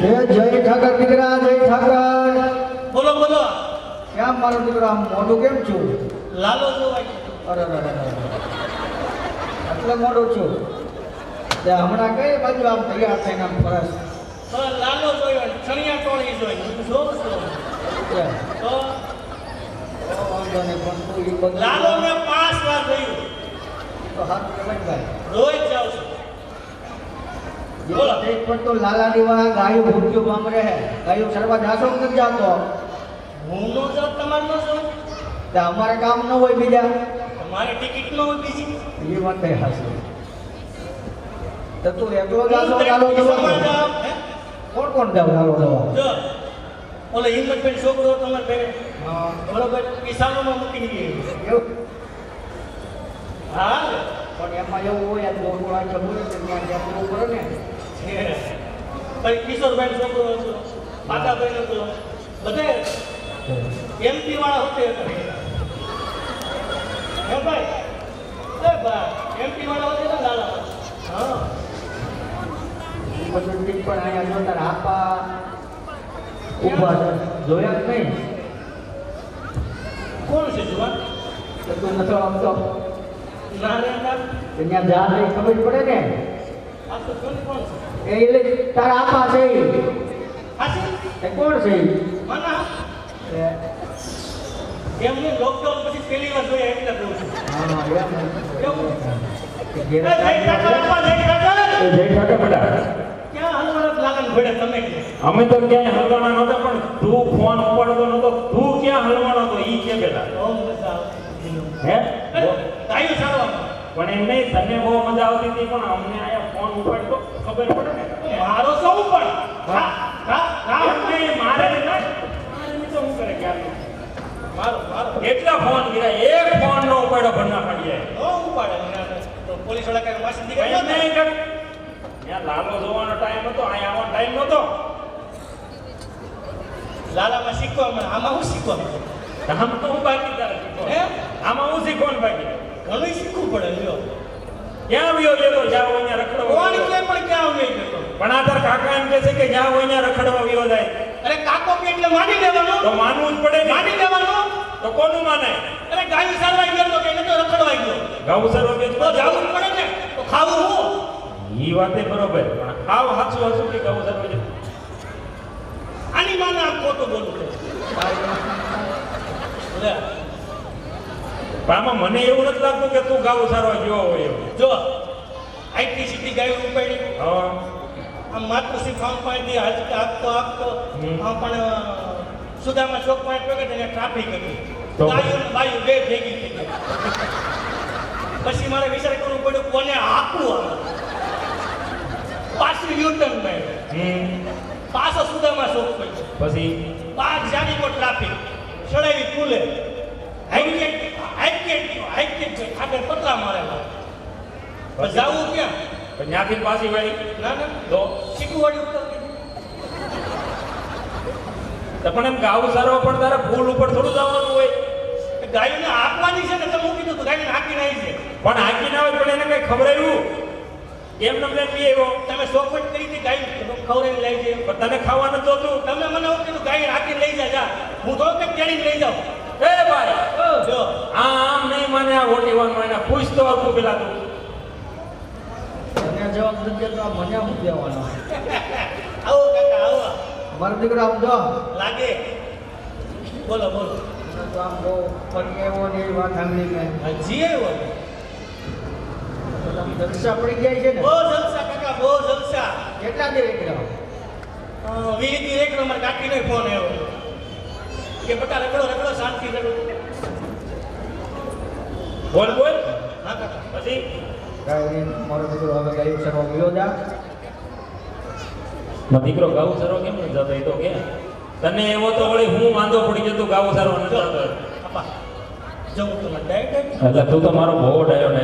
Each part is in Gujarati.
જય ઠાકર દીકરા, જય ઠાકર. બોલો બોલો. કેમ મારો દીકરો આમ મોઢું કેમ છું? લાલો જોવાય. અરે એટલે મોઢું છું. તે હમણાં કઈ બાજુ આમ તૈયાર થઈને આમ ફરસ? લાલો જોયો, ચણિયા ચોળી જોઈ. જોઉં છું. તો વાંધો નહીં, પણ તું ઈ બધું લાલો મેં 5 વાર જોયું. તો હાથ કહેવાય ભાઈ. રોજ જાઉં છું. બોલો. એક પણ તો લાલા દીવા ગાયું ભૂખ્યું બામરે હે. ગાયું સરવા જાતો નથી જાતો. હું નો જાઉં, તમારે નો જાઉં. તે અમારે કામ ન હોય બીજા. તમારી ટિકિટ નો હોય બીજી. એ વાત કઈ હાસી. તો તું એકલો જાતો લાલો દવા? કોણ કોણ જાવ લાલો દવા? જો ઓલો હિંમતભાઈ છોકરો તમારે ભેગો હા. બરોબર કિસાનોમાં મૂકી ગઈ. એવું? હા પણ એમાં એવું હોય આ દોડું આ જવું ને ત્યાં ત્યાં જવું પડે ને. પછી કિશોરભાઈ છોકરો હતો, પાતાભાઈ નો હતો, બધે એમપી વાળા હોતે હતા. હે ભાઈ, એ ભાઈ એમપી વાળા હોતે ને લાલા. હા એ બધું ઠીક, પણ અહીંયા જો તાર આપા ઊભા છે. જોયા જ નહીં? કોણ છે જુવાન? તો તું નતો આવતો. ના રે ના. તો ત્યાં જા નહીં ખબર પડે ને. આ તો કોણ કોણ છે? એ એટલે તારા આપા છે ઈ. આ છે એ કોણ છે ઈ? માના એ એમને લોકડાઉન પછી પહેલી વાર જોયા એટલે કહું છું. હા એવું? કે એ ઘેર જય ઠાકર આપા, જય ઠાકર. જય ઠાકર બેટા. ક્યાં હલવાના લાગન ભડે તમે કે? અમે તો ક્યાંય હલવાના નહોતા, પણ તું ફોન ઉપાડતો નહોતો. તું ક્યાં હલવાનો હતો ઈ કે બેટા. બહુ મજા આવતી. હે ગાયું સારવામાં. પણ એમ નહીં, તને બહુ મજા આવતી હતી, પણ અમને આયા ફોન ઉપાડતો ખબર પડે ને. મારો સૌ પણ એમ નહીં, મારે નહીં. તો શું કરે ક્યારનું? મારો મારો એટલા ફોન કર્યા, એક ફોન નો ઉપાડ્યો ભરના ફાડ્યા. નો ઉપાડે તો પોલીસ વાળા કઈ માસી કઈ દીકરા નહીં કર. ત્યાં લાલો જોવાનો ટાઈમ હતો, અહીંયા આવવાનો ટાઈમ નહોતો. લાલામાં શીખવા મળે. આમાં હું શીખવા મળે? આમ તો હું બાકી તારે શીખો. હે? આમાં હું શીખવાનું બાકી. ઘણું શીખવું પડે લ્યો. ક્યાં આવ્યો જેતો જાવ અહીંયા રખડવા? કોણ કે પણ ક્યાં આવી ગયો? પણ આ તાર કાકા એમ કહે છે કે જાવ અહીંયા રખડવા વિયો જાય. અરે કાકો કે એટલે માની લેવાનું. તો માનવું જ પડે ને. માની લેવાનું. તો કોનું માને? અરે ગાયું સારવા ગયો તો કે નતો રખડવા ગયો. ગાઉ સરો કે તો જાવું જ પડે ને. તો ખાવું હું. ઈ વાતે બરોબર, પણ હાવ હાચું હાચું કે ગાઉ સરો કે આની માને આમ ખોટું બોલું છે. લે પણ આમાં મને એવું નથી લાગતું કે તું ગાઉ સારવા ગયો હોય એવું. જો આઈટી સીટી ગાયું ઉપાડી. હા આમ માતૃશ્રી ફાર્મ પાડી હાલતો આપતો હમ. પણ સુદામાં ચોક પાંચ પગે તેને ટ્રાફિક હતી. તો? ગાયું ને બાયું બે ભેગી થઈ ગઈ. પછી મારે વિચાર કરવું પડ્યું કોને હાંકવું આમાં. પાછું યુટર્ન માર્યું. પાછો સુદામાં ચોક પડ્યો. પછી બાગ જાડીનો ટ્રાફિક ચડાવી પુલે હાઈકેટ આગળ પતરા મારેલા. પછી જાવું ક્યાં? ત્યાંથી પાછી વળી ના ના તો શીખવાડી ઉપર પણ એમ ગાઉ સારવા પણ તારે ફૂલ ઉપર થોડું જવાનું હોય. ગાયોને હાંકવાની છે ને તમે મૂકી દો તો ગાયોને હાંકીને આવી છે. પણ હાકી ના હોય પણ એને કઈ ખવડાવ્યું એમ નમને પી આવ્યો. તમે સોફટ કરી હતી ગાય ખવડાવી લઈ જાય. પણ તને ખાવાનું તો તું તમે મને એવું કીધું ગાય હાંકીને લઈ જા. હું તો કે તેડીને લઈ જાઉં. એ ભાઈ જો આમ નહીં મને આ ઓટીવાનું એને પૂછતો હતું પેલા તું. તને જવાબ નથી દેતો, આ મને હું કહેવાનો? આવો કાકા આવો. મારો દીકરો આમ જો. લાગે બોલો બોલો. મને તો આમ બહુ ફરી એવો ને એવી વાત સાંભળી મેં. હજી આવ્યો. તો તમે જલસા પડી જાય છે ને. બહુ જલસા કાકા બહુ જલસા. કેટલા દે દીકરા? વીરી રેકડો મારે કાકીનો ફોન આવ્યો કે બટા રગડો શાંતિ રગડો. બોલ બોલ હા કાકા. પછી કાંઈ નહીં, મારો દીકરો હવે ગાયું સરવા ગયો જા. મારો દીકરો ગાઉ સારો કેમ નથી જતો એ તો કે તને એવો તો વળી હું વાંધો પડી જતો ગાઉ સારો નથી જતો. આપા જવું તમે ડાયરેક્ટ એટલે તું તો મારો બહુ ડાયો ને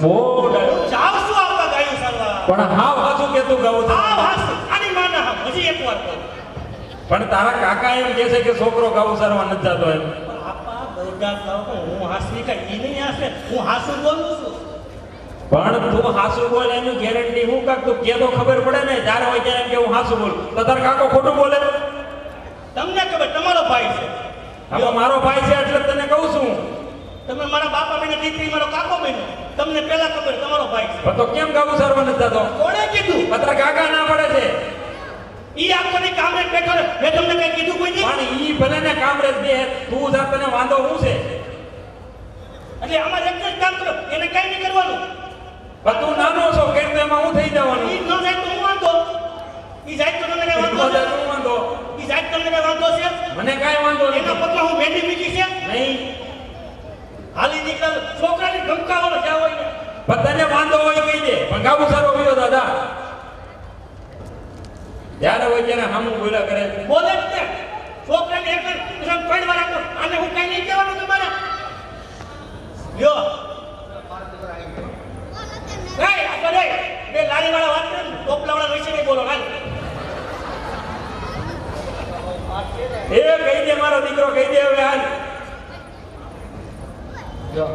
બહુ ડાયો. જાવ શું આપવા ગાયું સારવા. પણ હાવ હાચું કે તું ગાઉ સારો. આ વાત આની માના હા હજી એક વાર કહું. પણ તારા કાકા એમ કહે છે કે છોકરો ગાઉ સારવા નથી જતો એમ. આપા ગૌડા કહો હું હાસવી કાંઈ ઈ નહીં હાસે. હું હાસું બોલું છું. પણ તું હાસુ બોલે એની ગેરંટી હું કાક તું કે તો ખબર પડે ને જ્યારે હોય ત્યારે એમ કે હું હાસુ બોલું તો તાર કાકો ખોટું બોલે તમને ખબર તમારો ભાઈ છે હવે મારો ભાઈ છે એટલે તને કહું છું તમે મારા બાપા બહેનો દીકરી મારો કાકો બહેનો તમને પહેલા ખબર તમારો ભાઈ છે પણ તો કેમ ગાવું સારવા નથી થતો કોણે કીધું પત્ર કાકા ના પડે છે ઈ આખો ની કામરેજ બેઠો ને મેં તમને કઈ કીધું કોઈ દી પણ ઈ ભલે ને કામરેજ બે તું જા તને વાંધો હું છે એટલે અમારે એક જ કામ કરો એને કઈ નહીં કરવાનું પણ તું નાનો છો કેમ તો એમાં હું થઈ જવાનું ઈ ન જાય તો હું વાંધો ઈ જાય તો તમને કઈ વાંધો છે તું વાંધો ઈ જાય તો તમને કઈ વાંધો છે મને કાંઈ વાંધો એના નથી પગમાં હું ભેંડી મૂકી છે નહીં હાલી નીકળ છોકરાને ધમકાવવાનો ક્યાં હોય ને પણ તને વાંધો હોય કહી દે પણ ગાવું સારો ગયો દાદા જ્યારે હોય ત્યારે હામું બોલ્યા કરે બોલે જ ને છોકરાને એક જ કોઈ વાર આપો આને હું કઈ નહીં કહેવાનું તમારે લ્યો નહીં આ કરે બે લારીવાળા વાત કરે ને ટોપલાવાળા વિશે નહીં બોલો હાલ એ કહી દે મારો દીકરો કહી દે હવે હાલ જો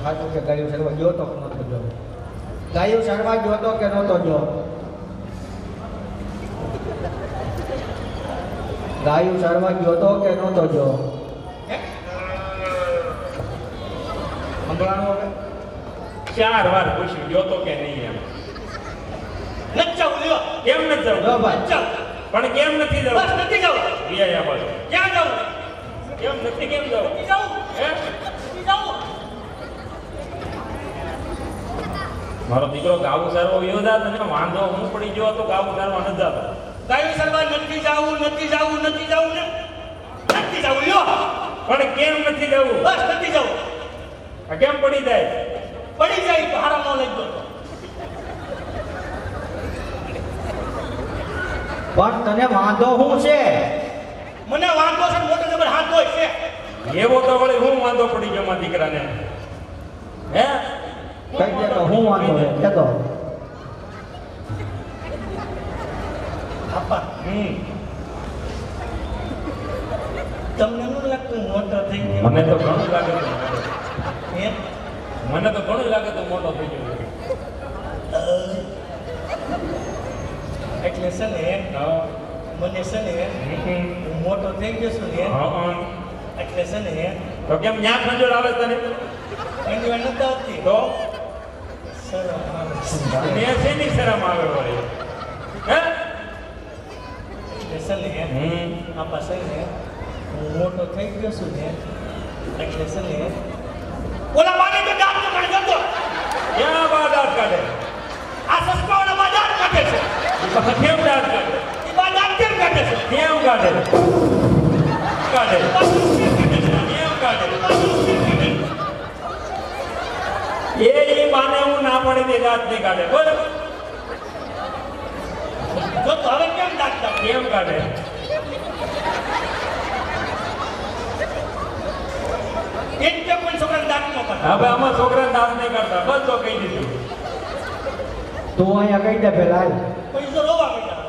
સાચું કે ગાયું સરવા ગયો તો કે નહોતો ગયો ગાયું સરવા ગયો તો કે નહોતો ગયો ગાયું સરવા ગયો તો કે નહોતો ગયો સંભળાણું હવે 4 વાર પૂછ્યું ગયો તો કે નહીં એમ નથી જવું લ્યો કેમ નથી જો જવું ભાઈ જાઓ પણ કેમ નથી જવું બસ નથી જવું રિયા બાજુ ક્યાં જવું કેમ નથી કેમ જવું નથી જવું હે નથી જવું મારો દીકરો ગાવું સારવો યોદા તને વાંધો હું પડી ગયો તો ગાવું સારવા ન જતો ગાયું સરવા નથી જવું નથી જવું નથી જવું ને નથી જવું લ્યો પણ કેમ નથી જવું બસ નથી જવું આ કેમ પડી જાય પડી જાય તો હારા ન લઈ ગયો પણ તને વાંધો શું છે મને વાંધો છે મોટો જબર હાથ હોય છે એવો તો વળી હું વાંધો પડી ગયો મારા દીકરાને હે કઈ દે તો હું વાંધો છે કેતો આપા તમને ન લાગતું મોટો થઈ ગયો મને તો ઘણું લાગે છે હે મને તો ઘણું લાગે તો મોટો થઈ ગયો એટલે છે ને મને છે ને હું મોટો થઈ ગયો છું ને એટલે છે ને તો કેમ ન્યા ખંજોળ આવે તને એની વાર નથી આવતી તો શરમ આવે ને શેની શરમ આવે વળી હે એટલે છે ને આપા છે ને હું મોટો થઈ ગયો છું ને એટલે છે ને ઓલા બાને તો દાંત તો કાઢી કરતો ક્યાં બા દાંત કાઢે આ સસકાવાળા બા દાંત કાઢે છે કેમ દાંત કાઢે એ બા દાંત કેમ કાઢે છે કેમ કાઢે કાઢે બા કેમ કાઢે છે કેમ કાઢે બા કેમ કાઢે છે એ બાને હું ના પડી દે દાંત નહીં કાઢે બોલ જો તો હવે કેમ દાંત કાઢે કેમ કાઢે એક કે કોઈ છોકરાને દાંત ન કાઢે હવે આમાં છોકરા દાંત નહીં કાઢતા બસ તો કહી દીધું તું અહીંયા કહી દે પેલા હાલ. પછી તો રોવા માંડ્યા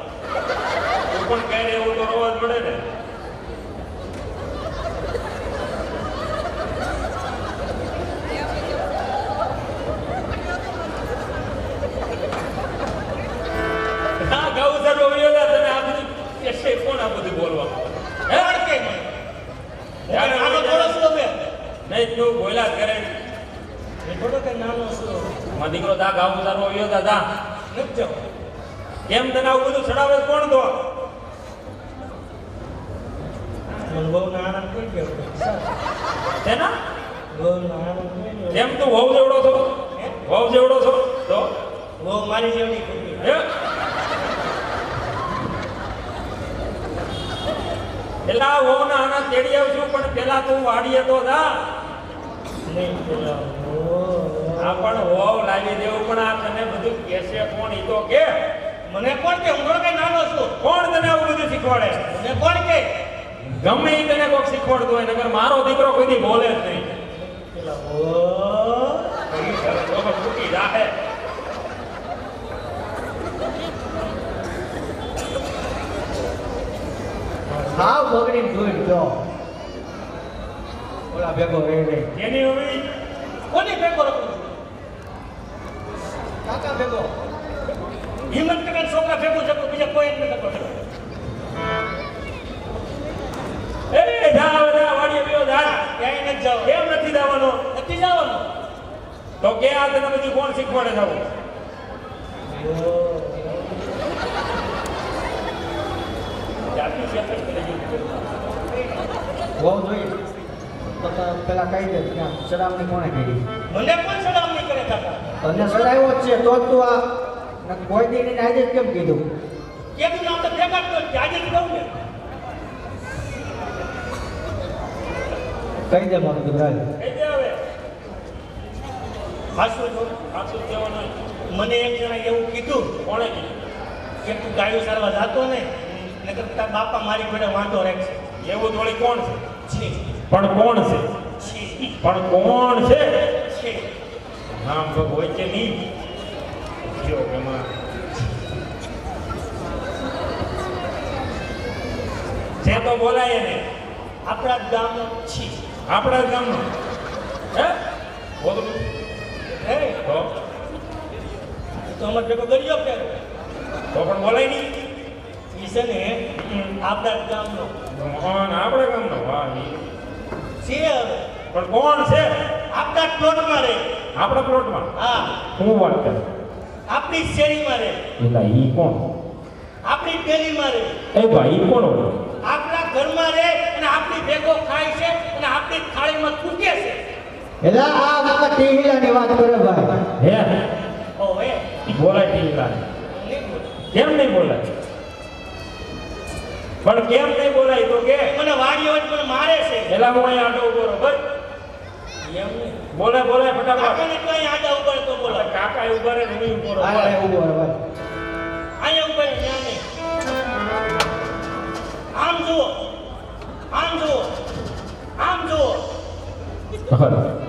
તું પણ કહે એવું તો રોવા જ પડે ને હા ગાવું સર રોવ્યો તને આ બધું કેસે કોણ આ બધું બોલવા હે કોણ કે મને આનો થોડો શું હવે નહીં તું બોલ્યા જ કરે એ થોડો કે નાનો શું મારો દીકરો દા ગાવું સર રોવ્યો દાદા નથી જવું કેમ તને આવું બધું ચડાવે કોણ તો મને બહુ આનંદ થઈ ગયો તેના બહુ આનંદ થઈ ગયો કેમ તું વહુ જેવડો છો વહુ જેવડો છો તો બહુ મારી જેવડી ખોટી હે પેલા વહુના આના તેડી આવશું પણ પેલા તું વાડીએ તો જા નહીં પેલા આ પણ વહુ લાવી દેવું પણ આ તને બધું કેસે કોણ ઈ તો કે મને કોણ કે હું થોડો કઈ નાનો છું કોણ તને આવું બધું શીખવાડે મને કોણ કે ગમે ઈ તને કોક શીખવાડતું હોય નકર મારો દીકરો કોઈ દી બોલે જ નહીં પેલા તો ફૂટી જાહે હાવ બગડીને જોઈ જો ઓલા ભેગો રહી રહી એની હવે કોની ભેગો રખું છું ભેગો હિંમત કરીને છોકરા ભેગું જતું બીજા કોઈ જ નથી કરતો. એ જા વાડીએ ગયો જા. ક્યાંય નથી જાવ. કેમ નથી જવાનો? નથી જવાનું. તો કે આ તને બધું કોણ શીખવાડે જાવું? જાતની શેઠ જ કરી બહુ જોઈએ તો પેલા કહી દે ત્યાં સલામની કોણે કરી મને પણ સલામ નહીં કરે કાકા. તને સલાવ્યો જ છે તો જ તું આ કોઈ દી એને આજે જ કેમ કીધું કેમ નામ તો ભેગા જ તો આજે જ કહું ને. કહી દે મારું દીકરા કહી દે હવે. હાસું જો સાચું કહેવાનું. મને એક જણા એવું કીધું કોણે કીધું? કે તું ગાયું સારવા જાતો ને નકર તારા બાપા મારી જોડે વાંધો રાખશે. એવું થોડી કોણ છે? છી પણ કોણ છે? છી પણ કોણ છે? છી નામ તો હોય કે નહીં. જો એમાં છે તો બોલાય ને. આપણા જ ગામનો છી. આપણા જ ગામનો હે બોલ હે તો તો અમારે ભેગો ગરિયો પહેરો તો પણ બોલાય નહીં. ઈ છે ને આપણા જ ગામનો મોહન આપણા ગામનો વાહ ઈ. છે હવે પણ કોણ છે? આપણા જ પ્લોટમાં રહે. આપણા પ્લોટમાં હા હું વાત કરે આપણી જ શેરીમાં રહે. એટલે ઈ કોણ? આપણી ડેલીમાં રહે. એ ભાઈ ઈ કોણ હોય? આપણા ઘરમાં રહે અને આપણી ભેગો ખાય છે અને આપણી થાળીમાં થૂકે છે. એટલે આ વખત ટીહીલાની વાત કરે ભાઈ હે ઓ હે બોલાય ટીલા. નહીં બોલ. કેમ નહીં બોલાય? પણ કેમ નહીં બોલાય તો કે મને વાડીઓ જ મને મારે છે. એલા હું અહીંયા આટો ઉભો રહું બસ. એમ નહીં. બોલાય બોલાય ફટાફટ. કાકાને તો અહીંયા આડા ઉભા રહે તો બોલો. કાકા ઉભા રહે ને હું ઉભો રહું. આ એવું હોય ભાઈ અહીંયા ઉભા રહે ત્યાં નહીં. આમ જુઓ આમ જુઓ આમ જુઓ. બોલાય.